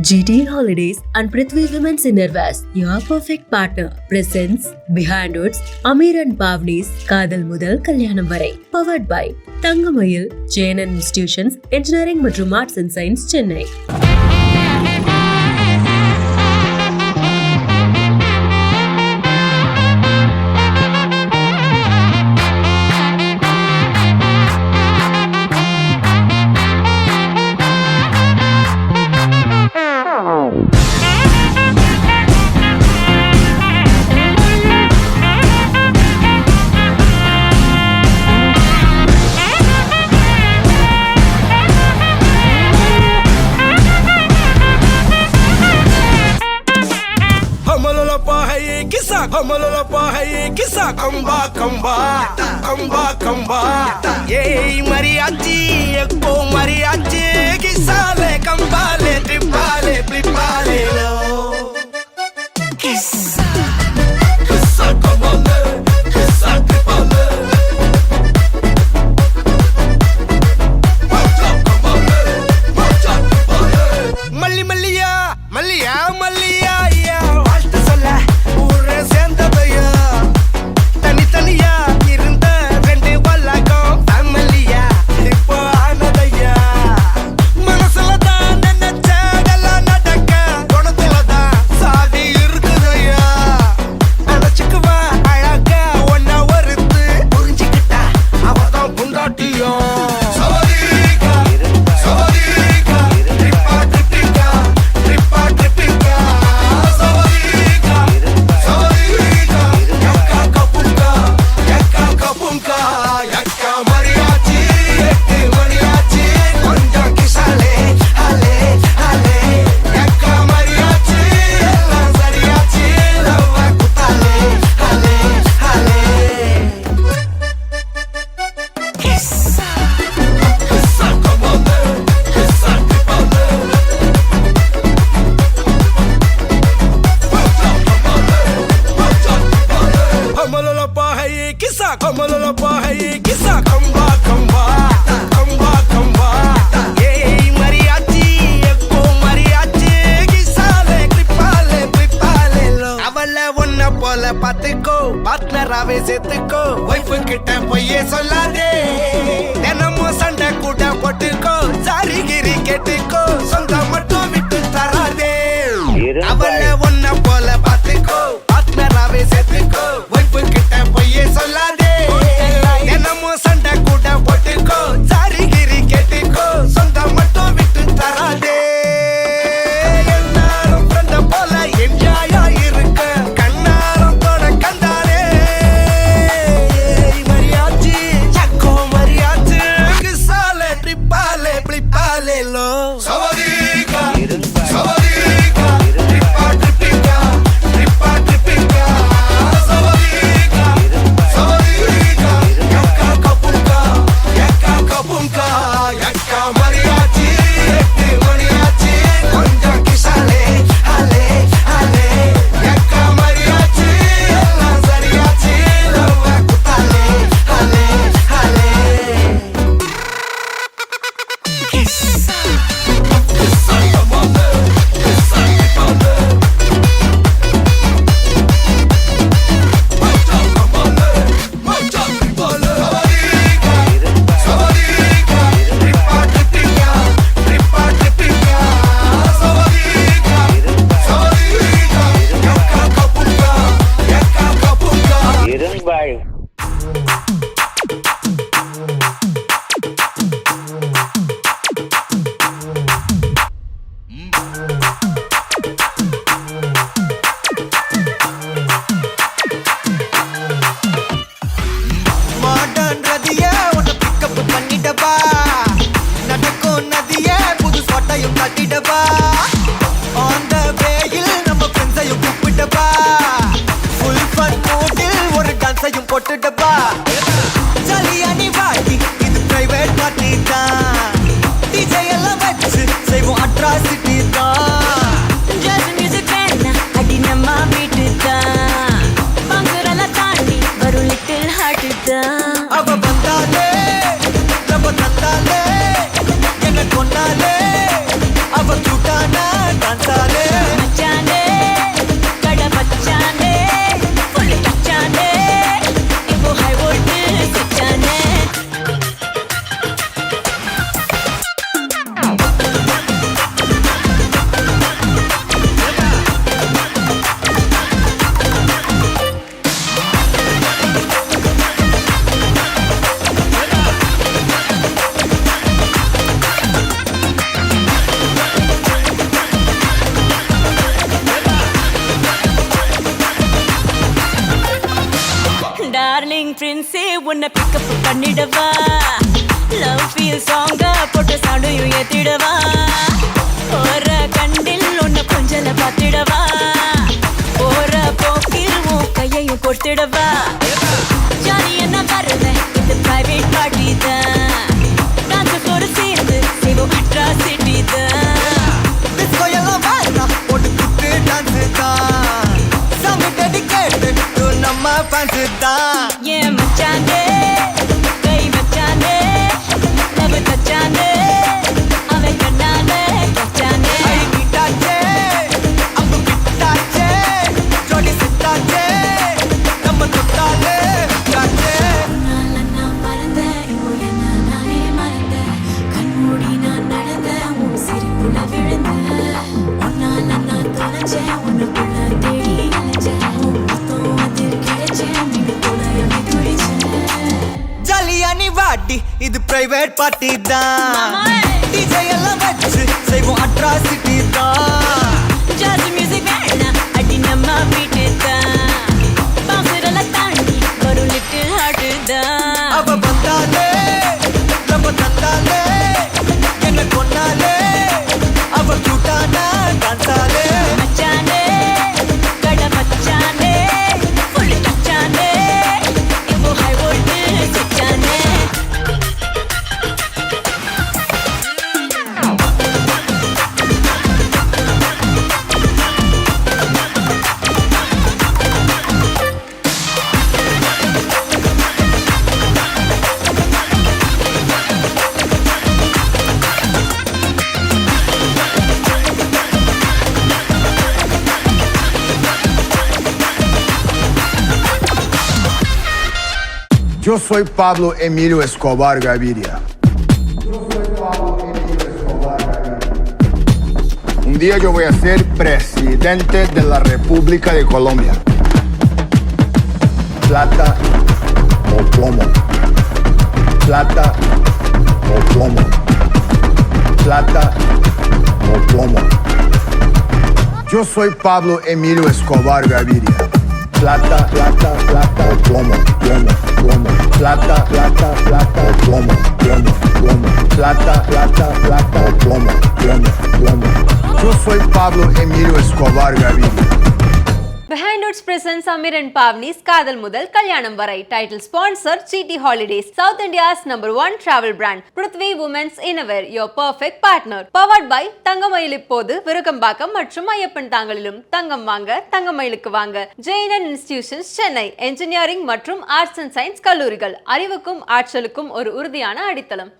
GT Holidays and Prithvi Women's Innerwears, your perfect partner, presents Behindwoods, Amir and Pavani's Kadal Mudal Kalyanam Varai, powered by Thangamayil, Jain and Institutions, Engineering மற்றும் Arts and Science, Chennai. Kisa kamba ye mariachi ekko mariachi kisale kambale tripale flipale lo kisa kambale kisa tripale macha tripale malli malliya ya வாழ்த்து சொல்ல ஊரே சேர்ந்ததையா தனித்தனியா இருந்த ரெண்டு வல்லகம் ஃபேமிலியா இப்போ ஆனதையா மனசுல தான் நினைச்சதெல்லாம் நடக்க குணத்துல தான் சாதி இருக்குதையா நினைச்சுக்குவா அழகா ஒன்ன ஒருத்து புரிஞ்சுக்கிட்டா அவதான் புண்டாட்டியும் kisa kamba ye mariachi ekko mariachi kisale tripale lo avalla onna pola pathukko partnerave settukko wife kitta poye sollade denamo sanda kuda pottukko sari giri kettukko songa mattum vittu tarade avalla onna pola pathukko partnerave settukko wife kitta poye sollade என்னமோ சண்டை கூட போட்டுக்கோ சாரிகிரி கேட்டுக்கோ சொந்த மட்டும் விட்டு தராதே எல்லாரும் ஃப்ரெண்ட போல என்ஜாயா இருக்க கண்ணாரம் தொட கண்டாலே மரியாச்சி சக்கோ மரியாச்சி கிசாலே ட்ரிப்பாலே பிளிப்பாலே லோ சவதிகா ட்ரிப்பா பிரின்ஸே உன்னை பிக்கப் பண்ணிடவா லவ் ஃபீல் சாங்கா போட்டு சாண்டையும் ஏத்திடவா போற கண்டில் உன்னை கொஞ்சல பார்த்திடவா போற போக்கில் உன் கையையும் கொடுத்திடவா ஜாலி என்ன வருவேன் இது பிரைவேட் பார்ட்டி தான் டான்ஸ் போட சேர்ந்து செய்வோம் அட்ராசிட்டி தான் டிஸ்கோ எல்லாம் வேணா போட்டு குத்து டான்ஸ் தான் சாங் டெடிகேட்டட் டு நம்ம ஃபேன்ஸ் தான் ஏன் மச்சானே கை மச்சானே லவ் தச்சானே அவன் கண்ணாலே கச்சானே ஐ கிட்டாச்சே அம்பு கிட்டாச்சே ஜோடி சிட்டாச்சே நம்ம தொட்டாலே காச்சே உன்னால நான் மறந்தேன் இப்போ என்ன நானே மறந்தேன் கண்மூடி நான் நடந்தேன் உன் சிரிப்புல விழுந்தேன் உன்னால நான் தொலைஞ்சேன் உனக்குள்ள தேடி அலைஞ்சேன் உன் முத்தம் அதில் கிடைச்சேன் மீண்டும் தொலையவே துடிச்சேன் ஜாலியா நீ வாடி இது பிரைவேட் பார்ட்டி தான் டிஜே எல்லாம் வச்சு செய்வோம் அட்ராசிட்டி தான் ஜாஸ் மியூசிக் வேணாம் அடி நம்ம வீட்டு தான் பாசுரெல்லாம் தாண்டி ஒரு லிட்டில் ஹார்ட் தான் அவ வந்தாலே நம்ம தந்தாலே என்ன கொன்னாலே அவ கூட்டானா டான்ஸாலே மச்சானே கட மச்சானே ஃபுல் டச்சானே இப்போ ஹை வோல்டேஜ் சுச்சானே Yo soy Pablo Emilio Escobar Gaviria. Un día yo voy a ser presidente de la República de Colombia. Plata o plomo. Plata o plomo. Plata o plomo. Yo soy Pablo Emilio Escobar Gaviria. Plata, plata, plata o plomo, plomo, plomo. Plata, plata, plata o plomo, plomo, plomo. Plata, plata, plata o plomo, plomo, plomo. Yo soy Pablo Emilio Escobar Gaviria. Behindwoods presents Amir and Pavani's Kadal Mudal Kalyanam Varai. Title sponsor GT Holidays, South India's #1 travel brand. Prithvi Women's Innerwear, your perfect partner. Powered by தங்கமயில் இப்போது விருகம்பாக்கம் மற்றும் ஐயப்பன் தாங்கலிலும் தங்கம் வாங்க தங்கமயிலுக்கு வாங்க. Jain institutions Chennai engineering மற்றும் arts and science கல்லூரிகள் அறிவுக்கும் ஆற்றலுக்கும் ஒரு உறுதியான அடித்தளம்.